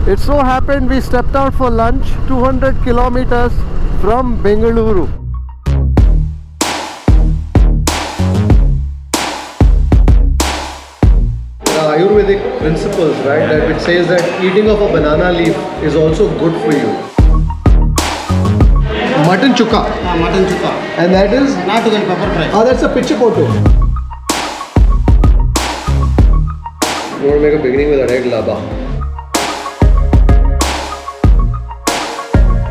It so happened we stepped out for lunch 200 kilometers from Bengaluru. The Ayurvedic principles, right, that it says that eating of a banana leaf is also good for you. Mutton chukka. Mutton chukka. And that is? Nattugali pepper fry. Oh, that's a pichu kotu. We're going to make a beginning with a red laba.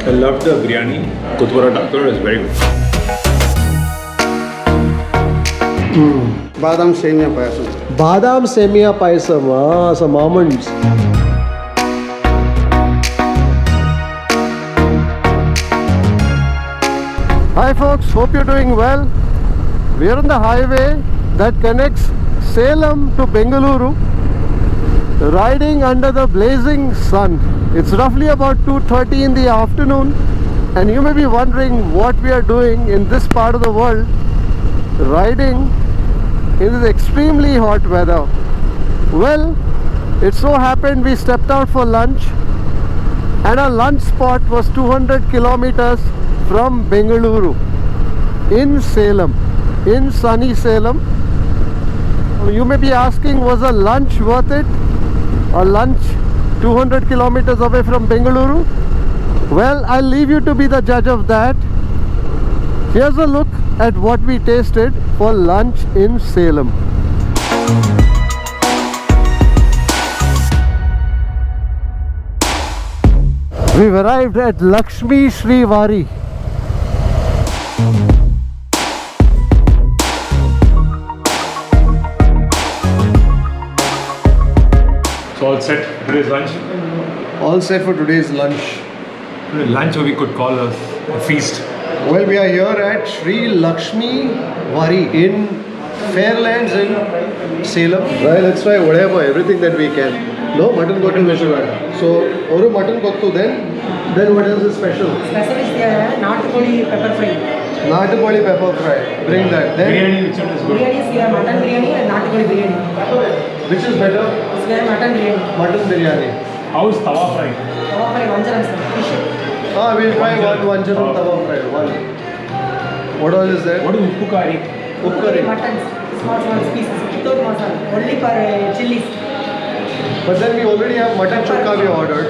I love the biryani. Kuttu paratha is very good. Badam semia payasam. Badam semia payasam, some almonds. Hi folks, hope you're doing well. We are on the highway that connects Salem to Bengaluru, riding under the blazing sun. It's roughly about 2:30 in the afternoon, and you may be wondering what we are doing in this part of the world, riding in this extremely hot weather. Well, it so happened we stepped out for lunch, and our lunch spot was 200 kilometers from Bengaluru, in Salem, in sunny Salem. You may be asking, was a lunch worth it? A lunch 200 kilometers away from Bengaluru? Well, I'll leave you to be the judge of that. Here's a look at what we tasted for lunch in Salem. We've arrived at Lakshmi Shri Wari. So all set for today's lunch. All set for today's lunch. Lunch, or we could call a feast. Well, we are here at Sri Lakshmi Wari in Fairlands in Salem. Right, let's try whatever, everything that we can. No, mutton kottu veg. So, oru mutton kottu, then what else is special? Special is the Nattugali pepper fry. Nattugali pepper fry. Bring that. Then, Biryani, which one is good? Biryani is here, mutton biryani and Nattugali biryani. which is better? It's here mutton biryani. Mutton biryani. How is tawa fry? Tawa fry, vanjaram sir. Fish. We'll try one vanjaram tawa fry. One. What all is there? What is uppu curry? Uppu curry. Mutton, small pieces, without masala, only for chilies. But then we already have mutton chukka we ordered.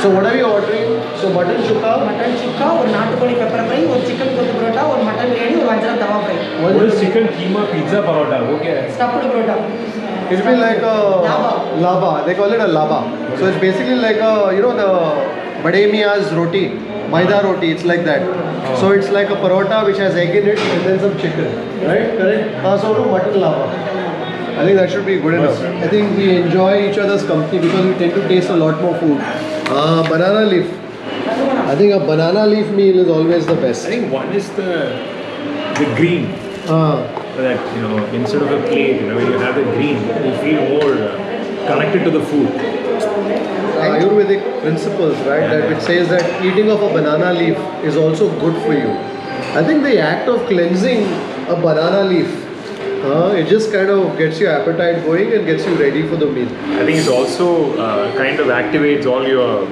So what are we ordering? So mutton chukka. Mutton chukka, or Nattugali pepper fry, or chicken kottu parota, or mutton biryani, or vanjaram tawa fry. What is chicken keema pizza parota? Okay. Stuffed parota. It's been like a lava. They call it a lava. So it's basically like a, you know, the Bade Mia's roti, maida roti. It's like that. So it's like a parota which has egg in it and then some chicken. Right? Correct? So mutton lava. I think that should be good enough. I think we enjoy each other's company because we tend to taste a lot more food. Banana leaf. I think a banana leaf meal is always the best. I think one is the green. That, you know, instead of a plate, you know, when you have the green, you feel more connected to the food. Ayurvedic principles, right, that it says that eating of a banana leaf is also good for you. I think the act of cleansing a banana leaf, it just kind of gets your appetite going and gets you ready for the meal. I think it also kind of activates all your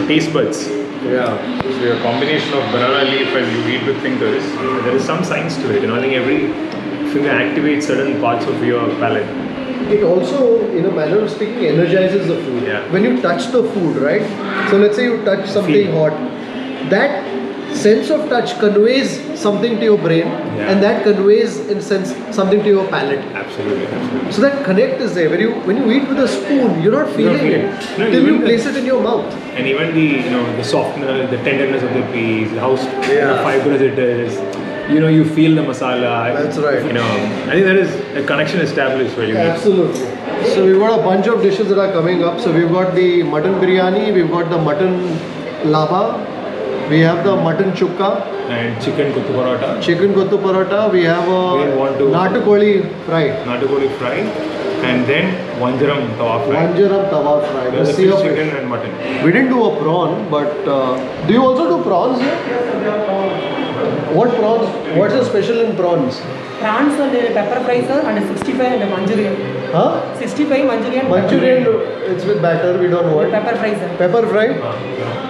taste buds. Yeah. So your combination of banana leaf and you eat with fingers, there is some science to it. You know, I think every finger activates certain parts of your palate. It also, in a manner of speaking, energizes the food. Yeah. When you touch the food, right? So let's say you touch something hot. That sense of touch conveys something to your brain, and that conveys, in a sense, something to your palate. Absolutely. So that connect is there. When you eat with a spoon, you're not feeling it No, till you even place it in your mouth. And even the softness, the tenderness of the piece, how fibrous it is. You know, you feel the masala. That's right. You know, I think that is a connection established where you eat. Absolutely. So we've got a bunch of dishes that are coming up. So we've got the mutton biryani, we've got the mutton lava, we have the mutton chukka, And chicken kuttu parota. chicken kottu parota, we have We want a to- natukoli fry, Nattukoli fry. And then vanjaram tawa fry. vanjaram tawa fry, the There's sea of chicken fish. and mutton. We didn't do a prawn, but do you also do prawns here? What prawns? What's the special in prawns? Prawns and pepper fry sir, and 65 and manchurian. Huh? 65 Manchurian. Manchurian, it's with batter, we don't know With what. pepper fries, sir. Pepper fry?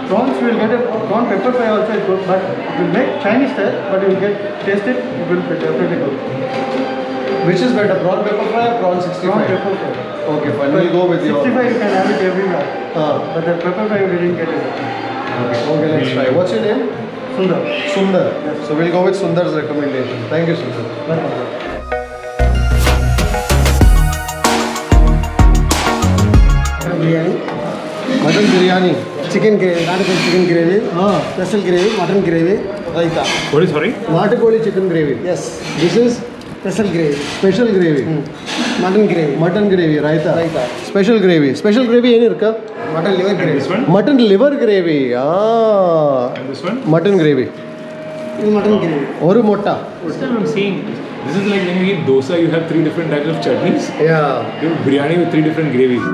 Prawns will get a prawn pepper fry also is good, but it will make Chinese style, but you will get taste it will be definitely good. Which is better, prawn pepper fry or prawn 65? Prawn pepper fry. Okay, fine, we'll go with your... 65 you can have it everywhere, but the pepper fry we didn't get it. Okay, let's try. What's your name? Sundar. Sundar. So we'll go with Sundar's recommendation. Thank you, Sundar. Biryani. Mutton biryani. Chicken gravy, Natakoli chicken gravy. Special gravy, mutton gravy. Raita. What is sorry? Natakoli chicken gravy. Yes. This is Special gravy. special gravy. Mutton gravy. Mutton gravy, raita. Raita. Special gravy. Special gravy ಏನು ಇರ್ಕ? Mutton liver And gravy. this one? Mutton liver gravy. And this one? Mutton gravy. This mutton gravy. ஒரு ಮೊಟ್ಟಾ. Still I'm seeing, this is like when you eat dosa, you have 3 different types of chutneys. Yeah. You have biryani with 3 different gravies.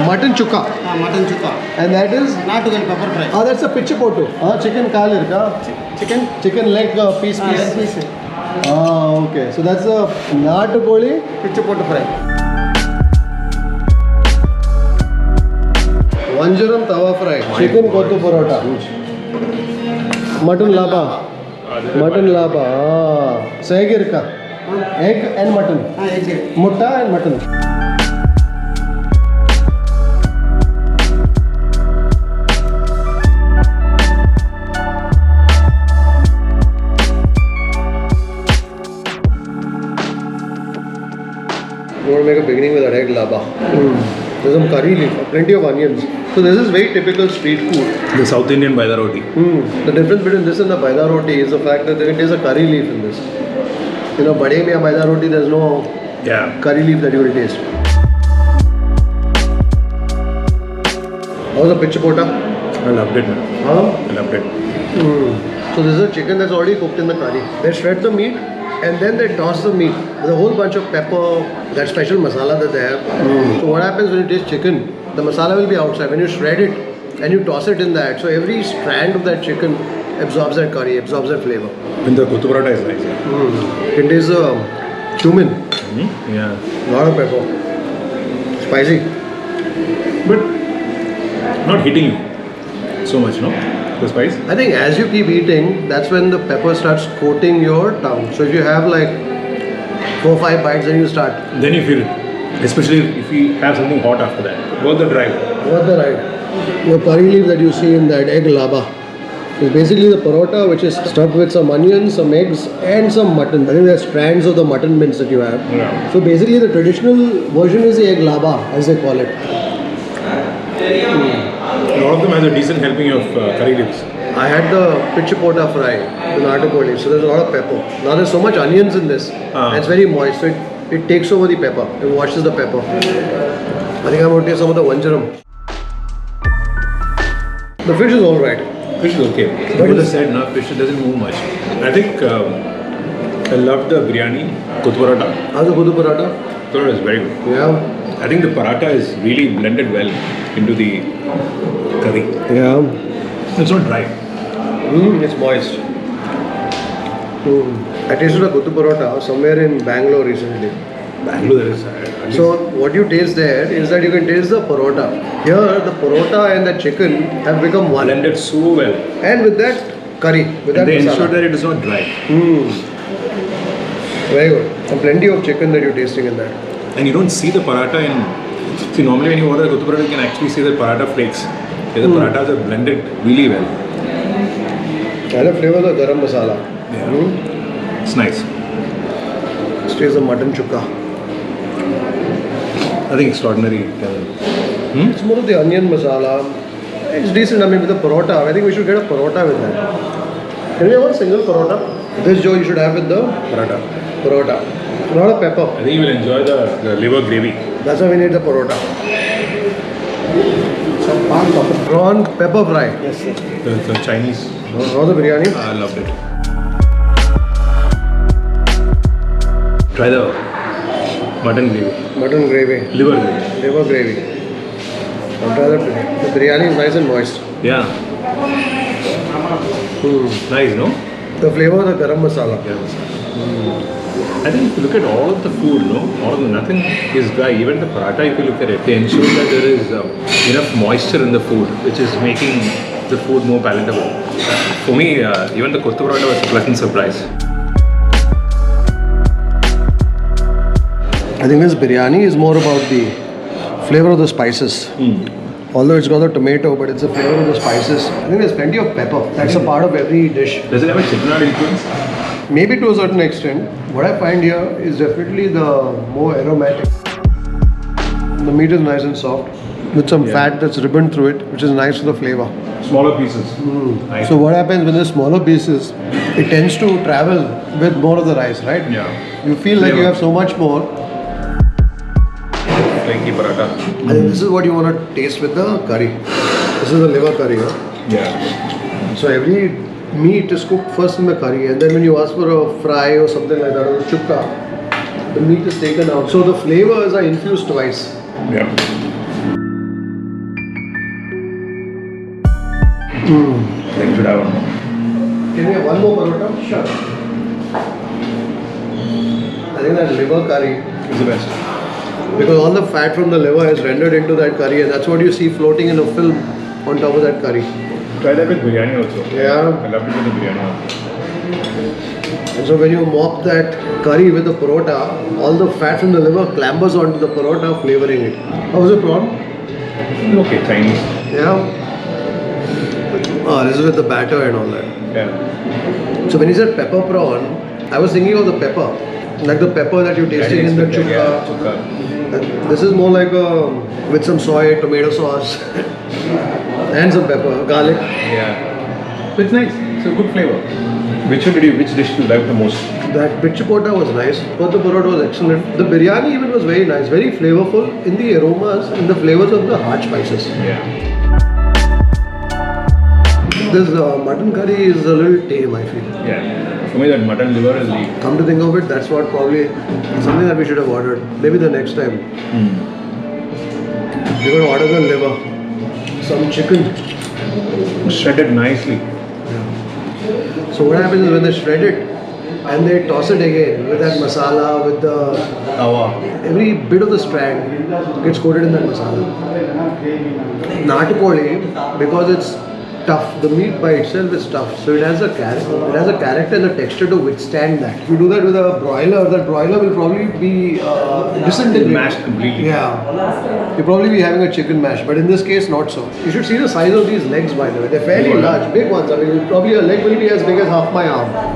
Mutton chukka. Mutton chukka. And that is? Natakoli pepper fry. That's a pichipottu. Chicken kaal irka? Chicken? Chicken leg piece. Leg piece. Okay. So that's a Natakoli Pichipottu fry. Vanjaram tawa fry. Chicken kottu parota. Mutton laba. Mutton laba. So egg irka? Egg and mutton. Egg. Mutta and mutton. You want to make a beginning with that egg laba. There's some curry leaf, plenty of onions. So this is very typical street food. The South Indian baida roti. The difference between this and the baida roti is the fact that there is a curry leaf in this. You know, bade mein baida roti, there's no Yeah. curry leaf that you will taste. How's the pichipota? I loved it, man. Huh? I loved it. So this is a chicken that's already cooked in the curry. They shred the meat and then they toss the meat with a whole bunch of pepper, that special masala that they have. So what happens when you taste chicken, the masala will be outside. When you shred it and you toss it in that, so every strand of that chicken absorbs that curry, absorbs that flavor. And the kottu paratha is nice. It is cumin, Yeah. lot of pepper, spicy. But not hitting you so much, no? The spice? I think as you keep eating, that's when the pepper starts coating your tongue. So if you have like 4 or 5 bites, then you start. Then you feel it. Especially if you have something hot after that. Both the drive. What the right? The curry leaf that you see in that egg laba is basically the parota, which is stuffed with some onions, some eggs, and some mutton. I think there are strands of the mutton mince that you have. Yeah. So basically, the traditional version is the egg laba, as they call it. A lot of them has a decent helping of curry leaves. I had the pichipota fry, the Natakoli, so there's a lot of pepper. Now there's so much onions in this, and it's very moist, so it takes over the pepper, it washes the pepper. I think I'm going to taste some of the vanjaram. The fish is alright. Fish is okay. But as I said, no, fish doesn't move much. I think I love the biryani, kottu paratha. How's the kudu paratha? Paratha is very good. Yeah. I think the paratha is really blended well into the curry. Yeah. It's not dry. It's moist. I tasted a kudu paratha somewhere in Bangalore recently. Bangalore there is. So what you taste there is that you can taste the parota. Here the parota and the chicken have become one. blended so well. And with that curry, with that And they ensure masala. that it is not dry. Very good. And plenty of chicken that you're tasting in that. And you don't see the paratha in. See, normally when you order kottu paratha, you can actually see the paratha flakes. Here the parathas are blended really well. And the flavor of the garam masala. Yeah. It's nice. This tastes the mutton chukka. I think extraordinary. It's more of the onion masala. It's decent. I mean, with the parota, I think we should get a parota with that. Can we have one single parota? This Joe you should have with the Paratha. parota. A lot of pepper. I think you will enjoy the liver gravy. That's why we need the parota. Prawn pepper fry. Yes, sir. The Chinese. How's the biryani? I loved it. Try the mutton gravy. Mutton gravy. Liver gravy. Liver gravy. I'll try that. The biryani is nice and moist. Yeah. Nice, no? The flavor of the garam masala. Yeah. I think if you look at all of the food, nothing is dry. Even the paratha, if you look at it, they ensure that there is enough moisture in the food, which is making the food more palatable. For me, even the kottu paratha was a pleasant surprise. I think this biryani is more about the flavor of the spices. Although it's got the tomato, but it's the flavor of the spices. I think there's plenty of pepper. That's a part of every dish. Does it have a chettinad influence? Maybe to a certain extent. What I find here is definitely the more aromatic. The meat is nice and soft with some fat that's ribboned through it, which is nice for the flavor. Smaller pieces. Nice. So what happens when there's smaller pieces, it tends to travel with more of the rice, right? Yeah. You feel like you have so much more. Flaky paratha. I think this is what you want to taste with the curry. This is the liver curry. Huh? Yeah. So every meat is cooked first in the curry, and then when you ask for a fry or something like that, or a chukka, the meat is taken out. So the flavors are infused twice. Yeah. I think we should have one more. Can we have one more parota? Sure. I think that liver curry It's the best. because all the fat from the liver is rendered into that curry, and that's what you see floating in a film on top of that curry. Try that with biryani also. Yeah. I love it with the biryani also. And so when you mop that curry with the parota, all the fat from the liver clambers onto the parota, flavoring it. How was the prawn? Okay, Chinese. Yeah. Oh, this is with the batter and all that. Yeah. So when you said pepper prawn, I was thinking of the pepper. Like the pepper that you're tasting in the chukka. Yeah, chukka. This is more like with some soy, tomato sauce, and some pepper, garlic. Yeah. So it's nice. It's a good flavor. Which dish did you like the most? That pichu porta was nice. But the parota was excellent. The biryani even was very nice, very flavorful in the aromas, in the flavors of the hard spices. Yeah. This mutton curry is a little tame, I feel. Yeah. For me, that mutton liver is the. Come to think of it, that's what probably something that we should have ordered. Maybe the next time. We're going to order the liver, some chicken. Shredded nicely. So what happens is when they shred it and they toss it again with that masala, with the Tawa. every bit of the strand gets coated in that masala. Natukoli, because it's tough, the meat by itself is tough, so it has a character. It has a character and the texture to withstand that. If you do that with a broiler, that broiler will probably be disintegrated. Mashed completely. Yeah. You'll probably be having a chicken mash, but in this case, not so. You should see the size of these legs, by the way. They're fairly large, big ones. I mean, probably a leg will be as big as half my arm.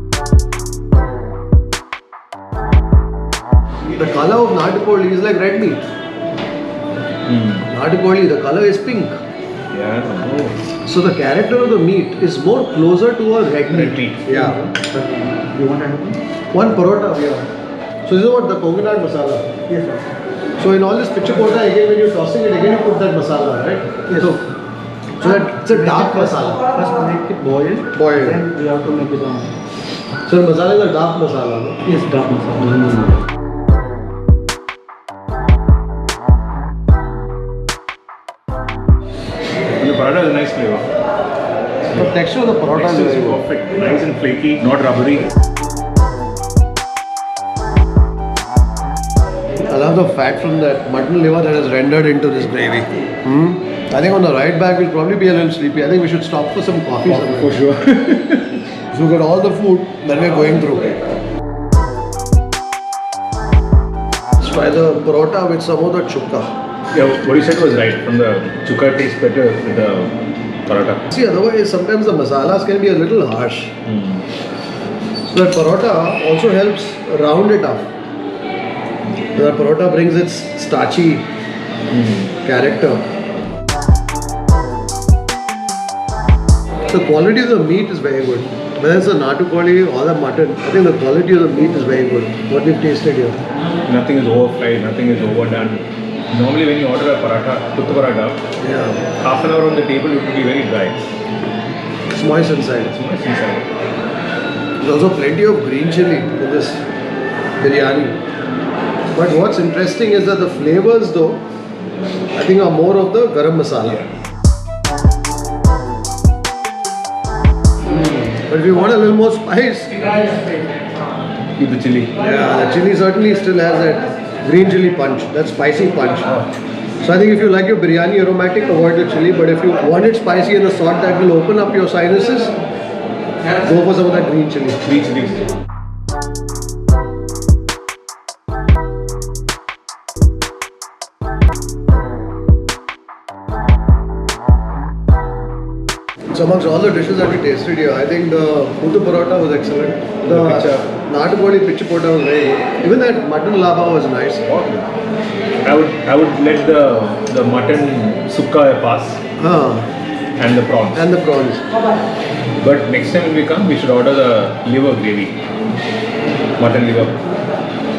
The color of natukoli is like red meat. Natukoli, the color is pink. Yeah. Oh. So the character of the meat is more closer to a red meat. Red meat. Yeah. You want anything? One parota we have. So this is what the coconut masala. Yes, sir. So in all this pichu porta, again when you're tossing it, again you put that masala, right? Yes. So that it's a dark masala. First make it boiled. Boiled. Then we have to make it on. So the masala is a dark masala, no? Yes, dark masala. The paratha is a nice flavor. The texture of the parota is Texture very is good. perfect. Nice and flaky, not rubbery. I love the fat from that mutton liver that is rendered into this gravy. I think on the ride back we'll probably be a little sleepy. I think we should stop for some coffee somewhere. For sure. So we got all the food that we're going through. Let's try the parota with some of the chukka. Yeah, what you said was right. From the chukka tastes better with the paratha. See, otherwise sometimes the masalas can be a little harsh. So that parota also helps round it up. The parota brings its starchy character. The quality of the meat is very good. Whether it's a natukoli or the mutton, I think the quality of the meat is very good. What we've tasted here. Nothing is overfried, nothing is overdone. Normally when you order a paratha, kuttu paratha, Yeah. half an hour on the table it will be very dry. It's moist inside. It's nice inside. There's also plenty of green chili in this biryani. But what's interesting is that the flavors though, I think are more of the garam masala. But if you want a little more spice, with the chili. Yeah, the chili certainly still has that green chili punch, that spicy punch. So I think if you like your biryani aromatic, avoid the chili. But if you want it spicy and the salt that will open up your sinuses, go for some of that green chili. Green chili. So amongst all the dishes that we tasted here, I think the Kuttu Parota was excellent. The Natukoli Pichu Porota was very good. Even that mutton lava was nice. I would let the mutton sukka pass and the prawns. And the prawns. But next time when we come, we should order the liver gravy, mutton liver.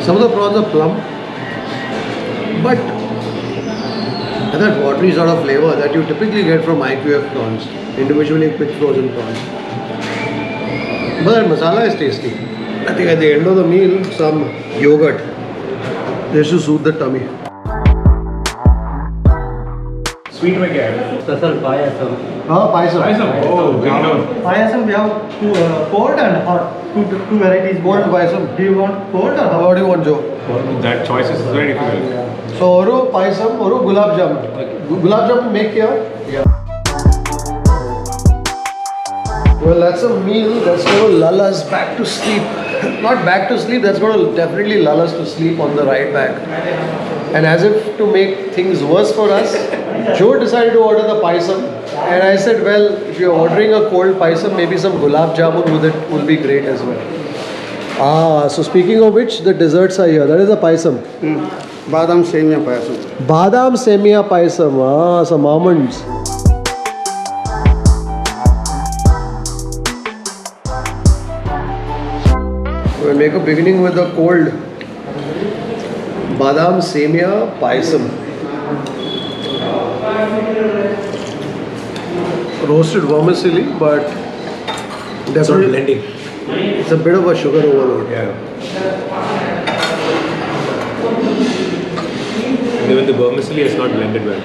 Some of the prawns are plump, but that watery sort of flavor that you typically get from IQF prawns, individually picked frozen prawns. But that masala is tasty. I think at the end of the meal, some yogurt just to soothe the tummy. Sweet में क्या है? Special payasam. Paisam. Oh, bring it on. Payasam we have two cold and hot. Two varieties. Cold payasam. Do you want cold or hot? What do you want, Joe? That choice is very difficult. So, Oru paisam, Oru gulab jamun. Gulab jamun make here. Yeah. Well, that's a meal that's going to lull us back to sleep. Not back to sleep, that's going to definitely lull us to sleep on the ride back. And as if to make things worse for us, Joe decided to order the paisam. And I said, well, if you're ordering a cold paisam, maybe some gulab jamun with it will be great as well. So speaking of which, the desserts are here. That is a paisam. Badam Semia Payasam. Badam Semia Paisam, some almonds. We'll make a beginning with the cold Badam Semia Paisam. Roasted vermicelli, but definitely blending. It's a bit of a sugar overload. Yeah. Even the vermicelli is not blended well.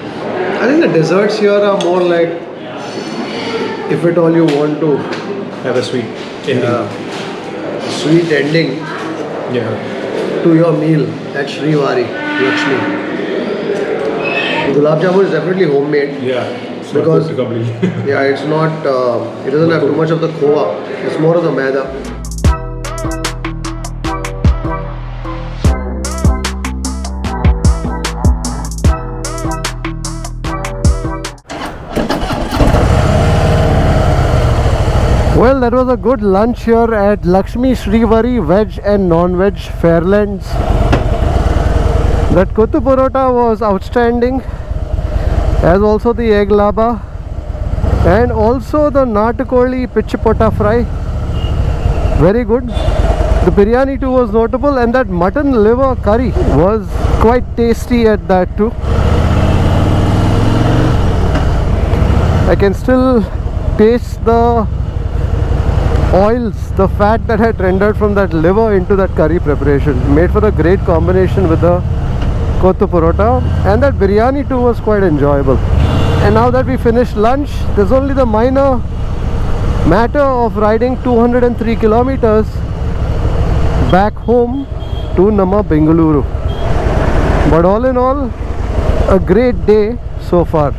I think the desserts here are more like, if at all you want to Have a sweet ending. sweet ending Yeah. to your meal at Srivari Lakshmi. Gulab jamun is definitely homemade. Yeah. It's not Because- cooked completely. Yeah, it's not, it doesn't have too much of the khova. It's more of the maida. Well, that was a good lunch here at Lakshmi Srivari Veg and Non-Veg Fairlands. That Kuttu Parota was outstanding, as also the egg laba and also the Natukoli Pichipota fry. Very good. The biryani too was notable, and that mutton liver curry was quite tasty at that too. I can still taste the oils, the fat that had rendered from that liver into that curry preparation. Made for a great combination with the Kuttu Parota, and that biryani too was quite enjoyable. And now that we finished lunch, there's only the minor matter of riding 203 kilometers back home to Namma Bengaluru. But all in all, a great day so far.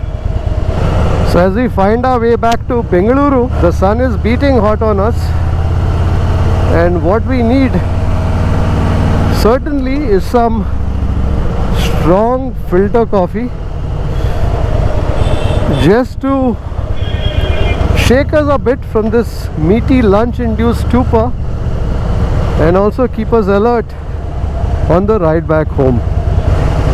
So as we find our way back to Bengaluru, the sun is beating hot on us, and what we need certainly is some strong filter coffee just to shake us a bit from this meaty lunch-induced stupor and also keep us alert on the ride back home.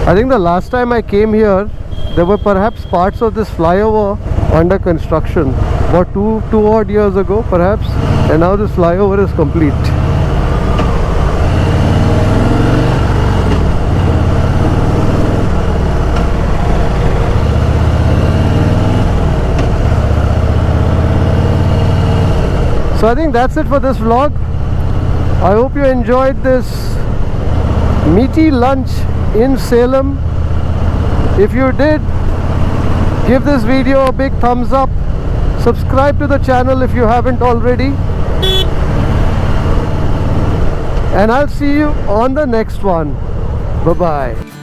I think the last time I came here, there were perhaps parts of this flyover under construction about two odd years ago perhaps, and now this flyover is complete. So I think that's it for this vlog. I hope you enjoyed this meaty lunch in Salem. If you did, give this video a big thumbs up. Subscribe to the channel if you haven't already. and I'll see you on the next one. Bye bye.